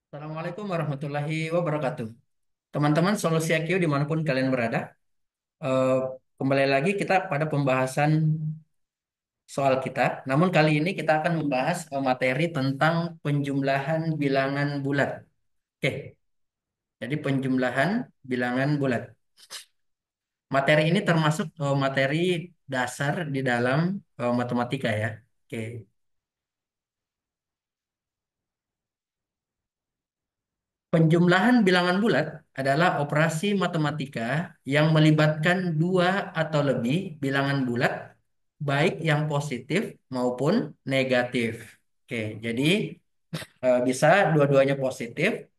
Assalamualaikum warahmatullahi wabarakatuh. Teman-teman Solusi IQ dimanapun kalian berada, eh, kembali lagi kita pada pembahasan soal kita. Namun kali ini kita akan membahas materi tentang penjumlahan bilangan bulat. Oke, jadi penjumlahan bilangan bulat. Materi ini termasuk materi dasar di dalam matematika ya. Oke, penjumlahan bilangan bulat adalah operasi matematika yang melibatkan dua atau lebih bilangan bulat, baik yang positif maupun negatif. Oke, jadi bisa dua-duanya positif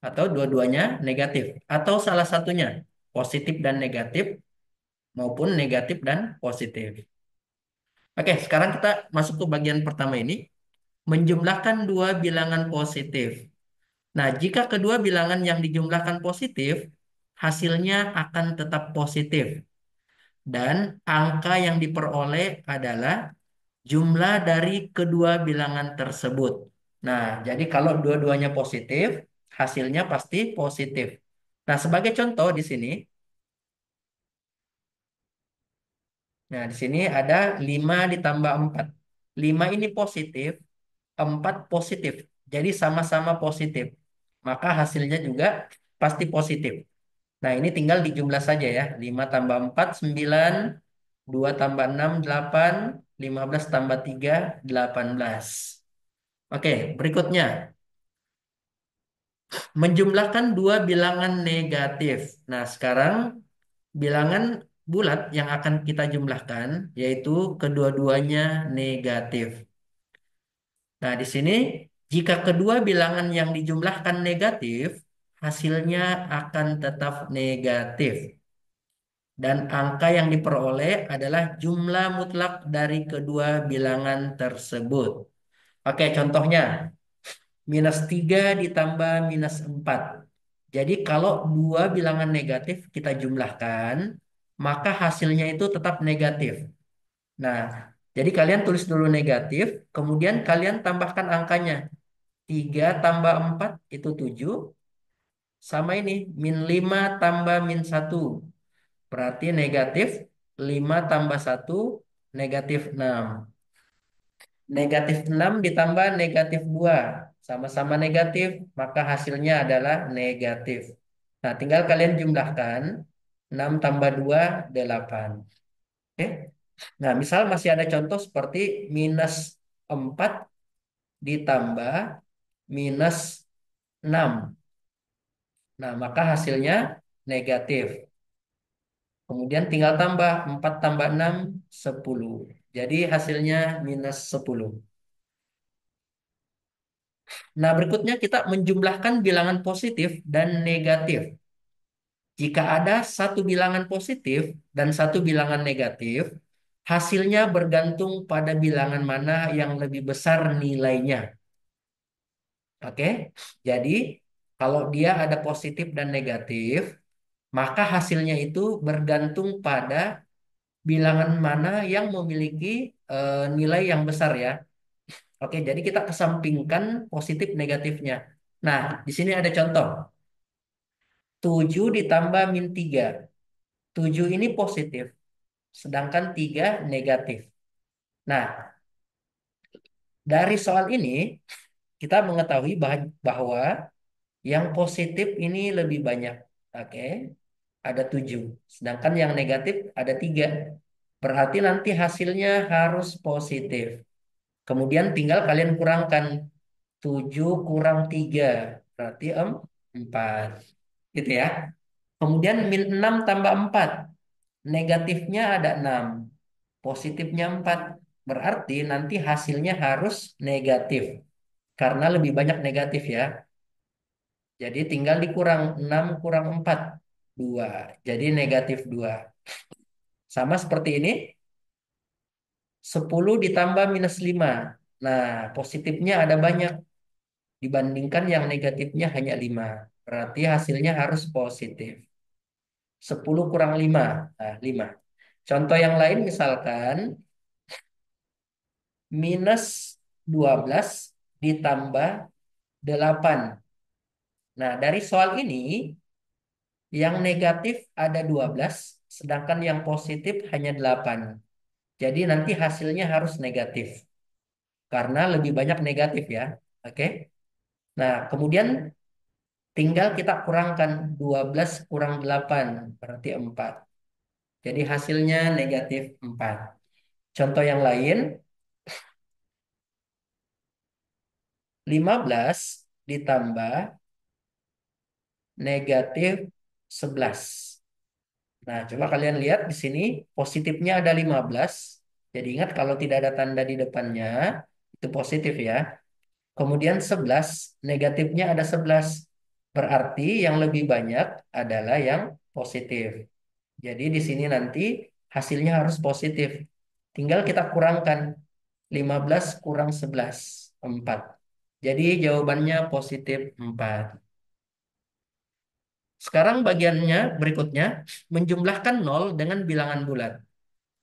atau dua-duanya negatif, atau salah satunya positif dan negatif maupun negatif dan positif. Oke, sekarang kita masuk ke bagian pertama ini, menjumlahkan dua bilangan positif. Nah, jika kedua bilangan yang dijumlahkan positif, hasilnya akan tetap positif. Dan angka yang diperoleh adalah jumlah dari kedua bilangan tersebut. Nah, jadi kalau dua-duanya positif, hasilnya pasti positif. Nah, sebagai contoh di sini, nah di sini ada 5 ditambah 4. 5 ini positif, 4 positif. Jadi sama-sama positif. Maka hasilnya juga pasti positif. Nah, ini tinggal dijumlah saja ya. 5 tambah 4 9, 2 tambah 6 8, 15 tambah 3 18. Oke, berikutnya. Menjumlahkan dua bilangan negatif. Nah, sekarang bilangan bulat yang akan kita jumlahkan yaitu kedua-duanya negatif. Nah, di sini jika kedua bilangan yang dijumlahkan negatif, hasilnya akan tetap negatif. Dan angka yang diperoleh adalah jumlah mutlak dari kedua bilangan tersebut. Oke, contohnya minus 3 ditambah minus 4. Jadi kalau dua bilangan negatif kita jumlahkan, maka hasilnya itu tetap negatif. Nah, jadi kalian tulis dulu negatif, kemudian kalian tambahkan angkanya. 3 tambah 4 itu 7, sama ini, min 5 tambah min 1. Berarti negatif 5 tambah 1 negatif 6. Negatif 6 ditambah negatif 2. Sama-sama negatif, maka hasilnya adalah negatif. Nah, tinggal kalian jumlahkan. 6 tambah 2 8. Oke. Nah, misal masih ada contoh seperti minus 4 ditambah minus 6. Nah, maka hasilnya negatif. Kemudian tinggal tambah 4 tambah 6 10. Jadi hasilnya minus 10. Nah, berikutnya kita menjumlahkan bilangan positif dan negatif. Jika ada satu bilangan positif dan satu bilangan negatif, hasilnya bergantung pada bilangan mana yang lebih besar nilainya. Oke, jadi kalau dia ada positif dan negatif, maka hasilnya itu bergantung pada bilangan mana yang memiliki nilai yang besar ya. Oke, jadi kita kesampingkan positif negatifnya. Nah, di sini ada contoh. 7 ditambah min 3. 7 ini positif, sedangkan 3 negatif. Nah, dari soal ini kita mengetahui bahwa yang positif ini lebih banyak. Oke, ada 7. Sedangkan yang negatif ada 3. Berarti nanti hasilnya harus positif. Kemudian tinggal kalian kurangkan 7 kurang 3. Berarti 4. Gitu ya. Kemudian min 6 tambah 4. Negatifnya ada 6. Positifnya 4. Berarti nanti hasilnya harus negatif. Karena lebih banyak negatif ya. Jadi tinggal dikurang 6 kurang 4. 2. Jadi negatif 2. Sama seperti ini. 10 ditambah minus 5. Nah, positifnya ada banyak dibandingkan yang negatifnya hanya 5. Berarti hasilnya harus positif. 10 kurang 5. Nah, 5. Contoh yang lain misalkan minus 12 ditambah 8. Nah, dari soal ini, yang negatif ada 12, sedangkan yang positif hanya 8. Jadi nanti hasilnya harus negatif, karena lebih banyak negatif ya. Oke. Nah, kemudian tinggal kita kurangkan 12 kurang 8, berarti 4. Jadi hasilnya negatif 4. Contoh yang lain, 15 ditambah negatif 11. Nah, coba kalian lihat di sini positifnya ada 15. Jadi ingat kalau tidak ada tanda di depannya, itu positif ya. Kemudian 11, negatifnya ada 11. Berarti yang lebih banyak adalah yang positif. Jadi di sini nanti hasilnya harus positif. Tinggal kita kurangkan 15 kurang 11, 4. Jadi jawabannya positif 4. Sekarang bagiannya berikutnya, menjumlahkan nol dengan bilangan bulat.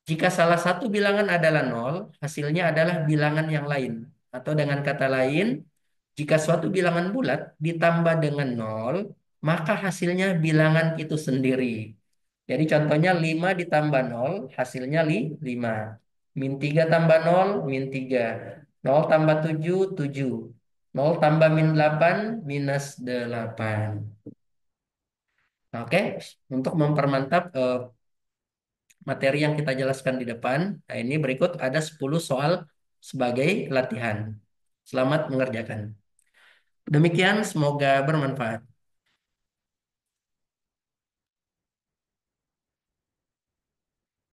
Jika salah satu bilangan adalah nol, hasilnya adalah bilangan yang lain. Atau dengan kata lain, jika suatu bilangan bulat ditambah dengan nol, maka hasilnya bilangan itu sendiri. Jadi contohnya 5 ditambah nol, hasilnya 5. Min 3 tambah nol, min 3. Nol tambah 7, 7. Nol tambah min 8, minus 8. Oke, untuk mempermantap materi yang kita jelaskan di depan, nah ini berikut ada 10 soal sebagai latihan. Selamat mengerjakan. Demikian, semoga bermanfaat.